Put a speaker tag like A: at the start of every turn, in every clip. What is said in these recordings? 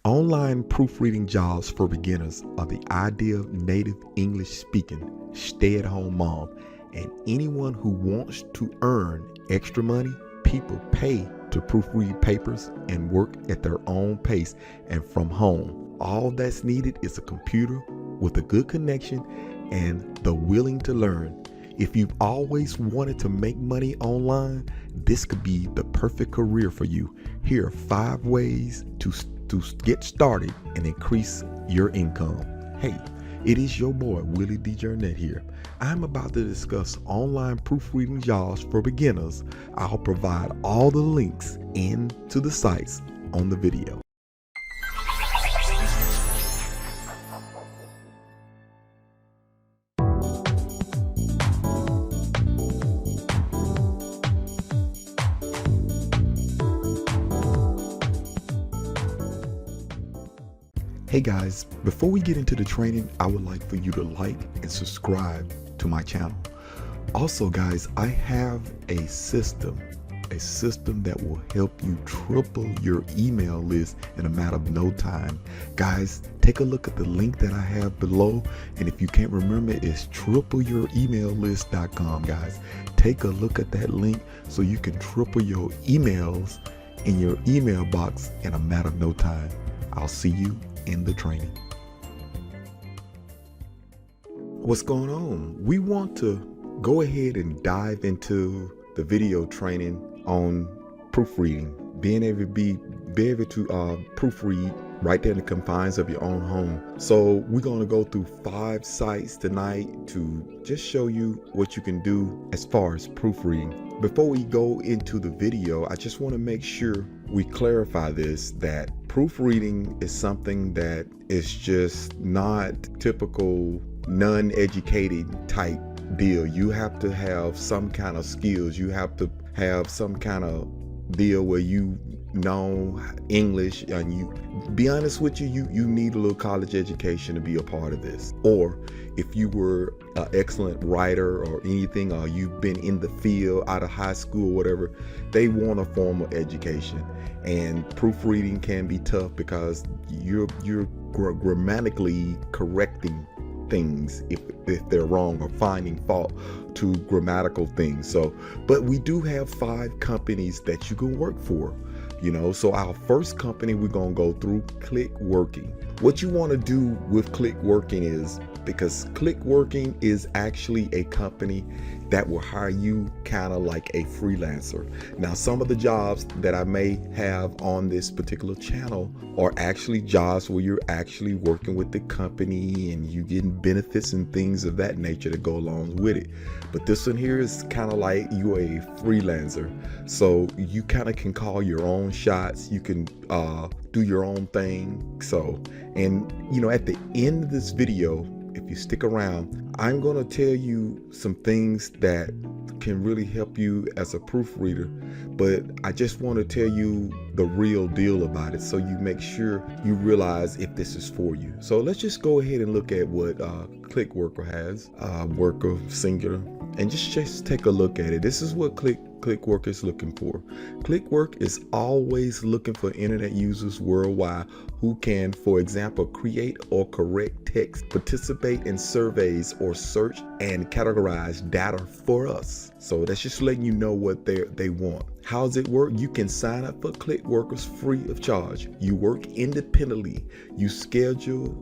A: Online proofreading jobs for beginners are the ideal native English speaking stay-at-home mom and anyone who wants to earn extra money. People pay to proofread papers and work at their own pace and from home. All that's needed is a computer with a good connection and the willing to learn. If you've always wanted to make money online, this could be the perfect career for you. Here are 5 ways to get started and increase your income. Hey, it is your boy Willie D. Jernett here. I'm about to discuss online proofreading jobs for beginners. I'll provide all the links into the sites on the video. Hey guys, before we get into the training, I would like for you to like and subscribe to my channel. Also guys, I have a system that will help you triple your email list in a matter of no time. Guys, take a look at the link that I have below, and if you can't remember, it's tripleyouremaillist.com. guys. Take a look at that link so you can triple your emails in your email box in a matter of no time. I'll see you in the training. What's going on? We want to go ahead and dive into the video training on proofreading, being able to proofread right there in the confines of your own home. So we're going to go through 5 sites tonight to just show you what you can do as far as proofreading. Before we go into the video, I just want to make sure we clarify this, that proofreading is something that is just not typical non-educated type deal. You have to have some kind of skills. You have to have some kind of deal where you know English, and you be honest with you need a little college education to be a part of this. Or if you were an excellent writer or anything, or you've been in the field out of high school or whatever, they want a formal education. And proofreading can be tough because you're grammatically correcting things if they're wrong, or finding fault to grammatical things. So, but we do have 5 companies that you can work for. So our first company we're gonna go through, Clickworking. What you want to do with Clickworking is, because Clickworking is actually a company that will hire you kind of like a freelancer. Now, some of the jobs that I may have on this particular channel are actually jobs where you're actually working with the company and you getting benefits and things of that nature to go along with it. But this one here is kind of like you're a freelancer. So you kind of can call your own shots. You can do your own thing. So, and at the end of this video, if you stick around, I'm going to tell you some things that can really help you as a proofreader, but I just want to tell you the real deal about it so you make sure you realize if this is for you. So let's just go ahead and look at what Clickworker has, worker singular, and just take a look at it. This is what Clickwork is looking for. Clickwork is always looking for internet users worldwide who can, for example, create or correct text, participate in surveys, or search and categorize data for us. So that's just letting you know what they want. How does it work? You can sign up for Clickworkers free of charge. You work independently. Your schedule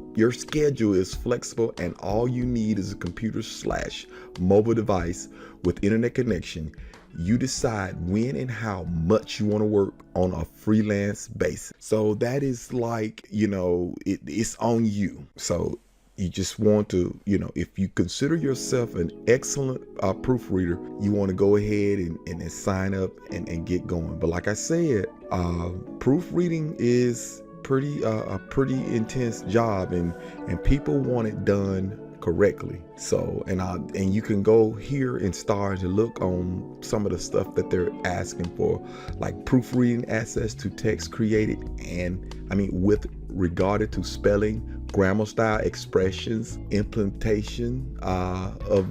A: is flexible, and all you need is a computer/mobile device with internet connection. You decide when and how much you want to work on a freelance basis. So that is like, it's on you. So you just want to, if you consider yourself an excellent proofreader, you want to go ahead and sign up and get going. But like I said, proofreading is a pretty intense job, and people want it done correctly. So, and you can go here and start to look on some of the stuff that they're asking for, like proofreading access to text created, and with regard to spelling, grammar style, expressions, implementation of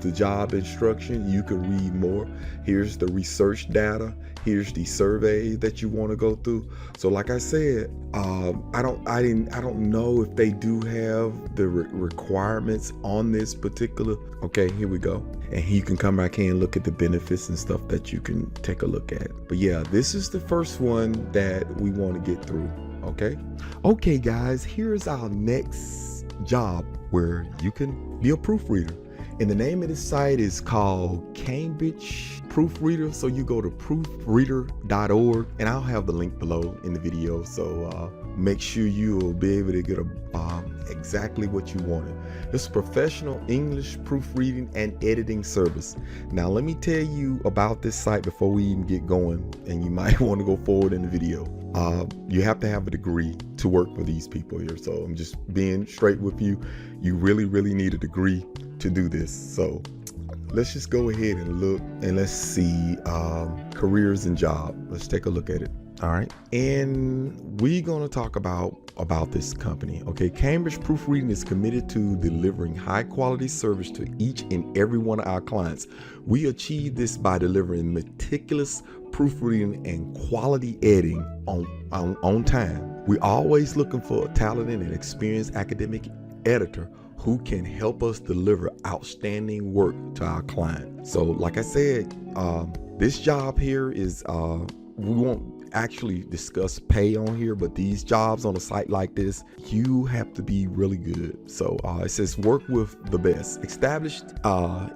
A: the job instruction. You can read more. Here's the research data. Here's the survey that you want to go through. So like I said, I don't know if they do have the requirements on this particular. Okay, here we go. And you can come back here and look at the benefits and stuff that you can take a look at. But yeah, this is the first one that we want to get through. Okay guys, here's our next job where you can be a proofreader. And the name of this site is called Cambridge Proofreader. So you go to proofreader.org, and I'll have the link below in the video. So make sure you'll be able to get exactly what you wanted. It's a professional English proofreading and editing service. Now let me tell you about this site before we even get going, and you might want to go forward in the video. You have to have a degree to work for these people here. So I'm just being straight with you. You really need a degree to do this. So let's just go ahead and look, and let's see careers and job. Let's take a look at it. All right, and we're going to talk about this company. Okay, Cambridge Proofreading is committed to delivering high quality service to each and every one of our clients. We achieve this by delivering meticulous proofreading and quality editing on time. We're always looking for a talented and experienced academic editor who can help us deliver outstanding work to our client. So like I said, this job here is, we won't actually discuss pay on here, but these jobs on a site like this, you have to be really good. So it says work with the best. Established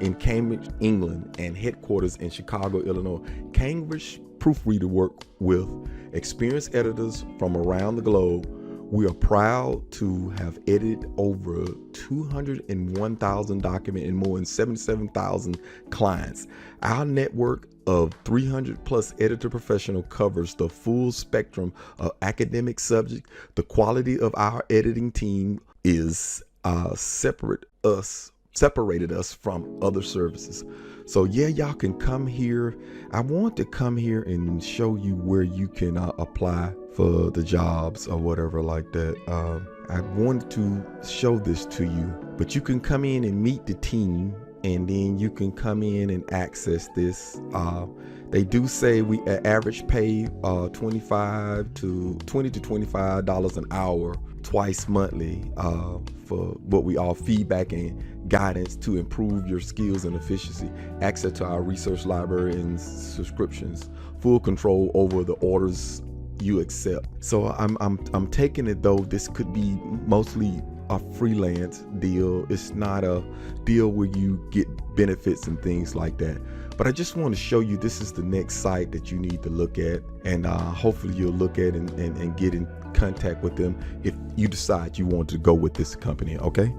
A: in Cambridge, England, and headquarters in Chicago, Illinois, Cambridge Proofreader work with experienced editors from around the globe. We are proud to have edited over 201,000 documents and more than 77,000 clients. Our network of 300 plus editor professional covers the full spectrum of academic subject. The quality of our editing team is separated us from other services. So yeah, y'all can come here. I want to come here and show you where you can apply for the jobs or whatever like that. I wanted to show this to you, but you can come in and meet the team, and then you can come in and access this. They do say we average pay $20 to $25 an hour twice monthly for what we all feedback and guidance to improve your skills and efficiency, access to our research library and subscriptions, full control over the orders you accept. So I'm taking it though this could be mostly a freelance deal. It's not a deal where you get benefits and things like that. But I just want to show you this is the next site that you need to look at, and hopefully you'll look at and get in contact with them if you decide you want to go with this company. Okay,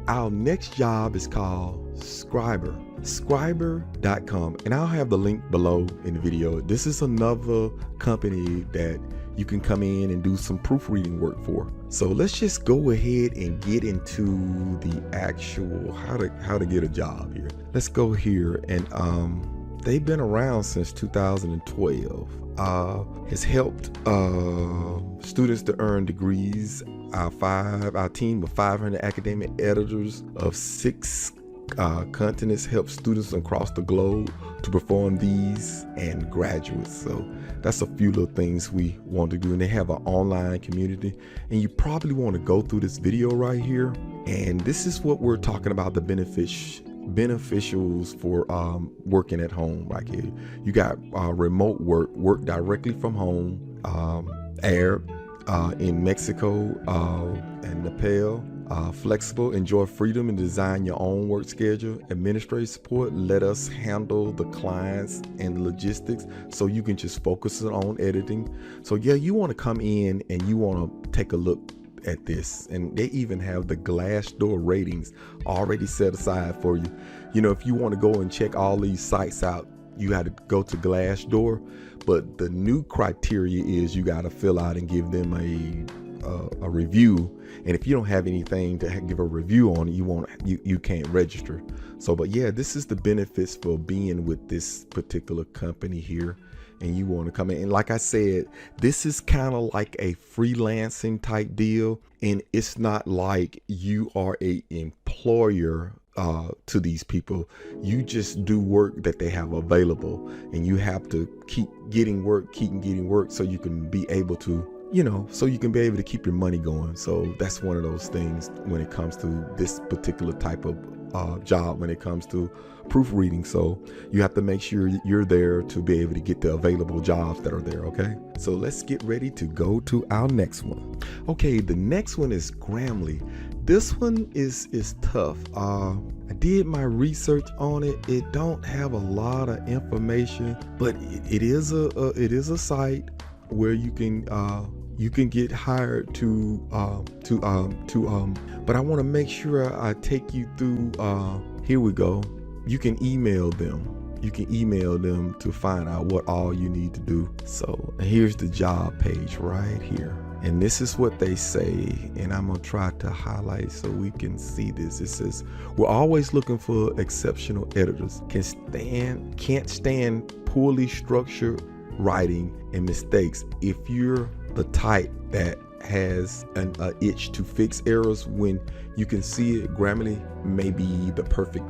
A: our next job is called Scriber. Scriber.com, and I'll have the link below in the video. This is another company that you can come in and do some proofreading work for. So let's just go ahead and get into the actual how to get a job here. Let's go here, and they've been around since 2012. Has helped students to earn degrees. Our team of 500 academic editors of 6 continents help students across the globe to perform these and graduates. So that's a few little things we want to do, and they have an online community, and you probably want to go through this video right here, and this is what we're talking about, the beneficials for working at home right here. You got remote work directly from home, Arab in Mexico and Nepal. Flexible, enjoy freedom and design your own work schedule. Administrative support, let us handle the clients and logistics so you can just focus on editing. So yeah, you want to come in and you want to take a look at this, and they even have the Glassdoor ratings already set aside for you. You know, if you want to go and check all these sites out, you got to go to Glassdoor, but the new criteria is you got to fill out and give them a review, and if you don't have anything to give a review on it, you can't register. So but yeah, this is the benefits for being with this particular company here, and you want to come in. And like I said, this is kind of like a freelancing type deal, and it's not like you are a employer to these people. You just do work that they have available, and you have to keep getting work, so you can be able to, so you can be able to keep your money going. So that's one of those things when it comes to this particular type of job, when it comes to proofreading. So you have to make sure you're there to be able to get the available jobs that are there. Okay, so let's get ready to go to our next one. Okay, the next one is Grammarly. This one is tough. I did my research on it. It don't have a lot of information, but it is a site where you can get hired but I want to make sure I take you through. Here we go. You can email them. You can email them to find out what all you need to do. So here's the job page right here. And this is what they say, and I'm gonna try to highlight so we can see this. It says, we're always looking for exceptional editors. Can't stand poorly structured writing and mistakes. If you're the type that has an itch to fix errors when you can see it, Grammarly may be the perfect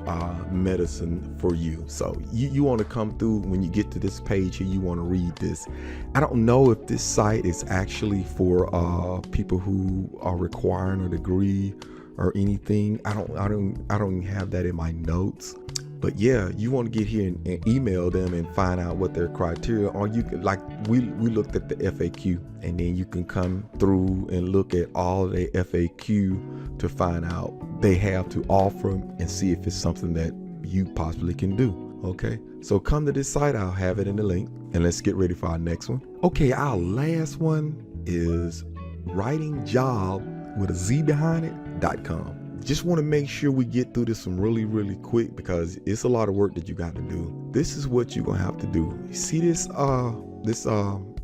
A: medicine for you. So you want to come through. When you get to this page here, you want to read this. I don't know if this site is actually for people who are requiring a degree or anything. I don't even have that in my notes. But yeah, you want to get here and email them and find out what their criteria are. You can, like we looked at the FAQ, and then you can come through and look at all the FAQ to find out they have to offer and see if it's something that you possibly can do. Okay, so come to this site. I'll have it in the link, and let's get ready for our next one. Okay, our last one is writingjob with a Z behind it.com. Just want to make sure we get through this one really quick, because it's a lot of work that you got to do. This is what you're gonna have to do. You see this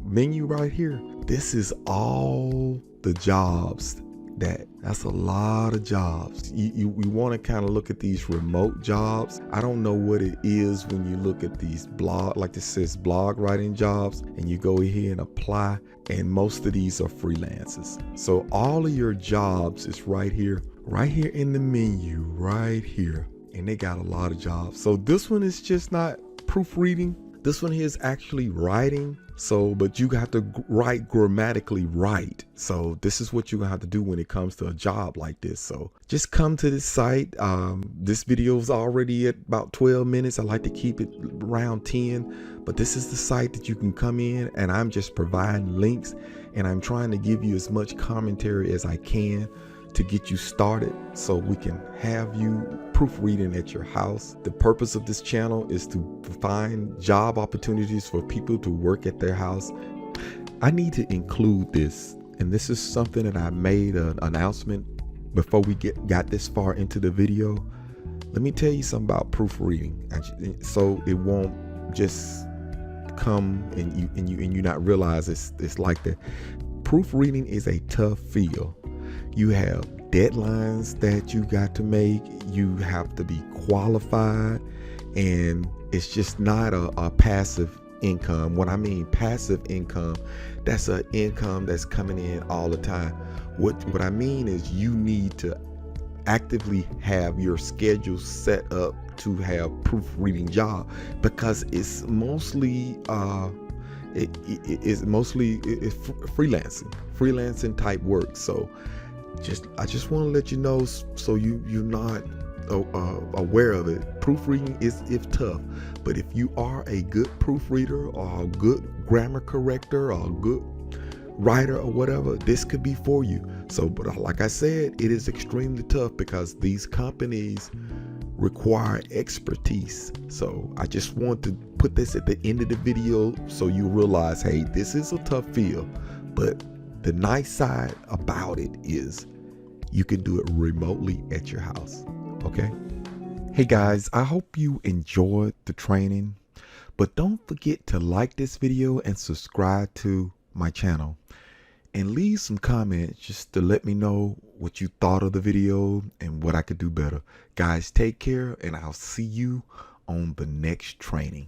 A: menu right here? This is all the jobs. That's a lot of jobs. We want to kind of look at these remote jobs. I don't know what it is when you look at these blog, like this says blog writing jobs, and you go here and apply, and most of these are freelancers. So all of your jobs is right here in the menu right here, and they got a lot of jobs. So this one is just not proofreading. This one here is actually writing. So, but you have to write grammatically right. So this is what you're gonna have to do when it comes to a job like this. So just come to this site. This video is already at about 12 minutes. I like to keep it around 10, but this is the site that you can come in, and I'm just providing links, and I'm trying to give you as much commentary as I can to get you started so we can have you proofreading at your house. The purpose of this channel is to find job opportunities for people to work at their house. I need to include this, and this is something that I made an announcement before we got this far into the video. Let me tell you something about proofreading, so it won't just come and you not realize it's like that. Proofreading is a tough field. You have deadlines that you got to make. You have to be qualified, and it's just not a passive income. When I mean passive income, that's an income that's coming in all the time. What I mean is you need to actively have your schedule set up to have proofreading job, because it's mostly it's freelancing type work. So I just want to let you know, so you're not aware of it. Proofreading is tough, but if you are a good proofreader or a good grammar corrector or a good writer or whatever, this could be for you. So, but like I said, it is extremely tough because these companies require expertise. So I just want to put this at the end of the video so you realize, hey, this is a tough field, but the nice side about it is you can do it remotely at your house. Okay. Hey guys, I hope you enjoyed the training, but don't forget to like this video and subscribe to my channel, and leave some comments just to let me know what you thought of the video and what I could do better. Guys, take care, and I'll see you on the next training.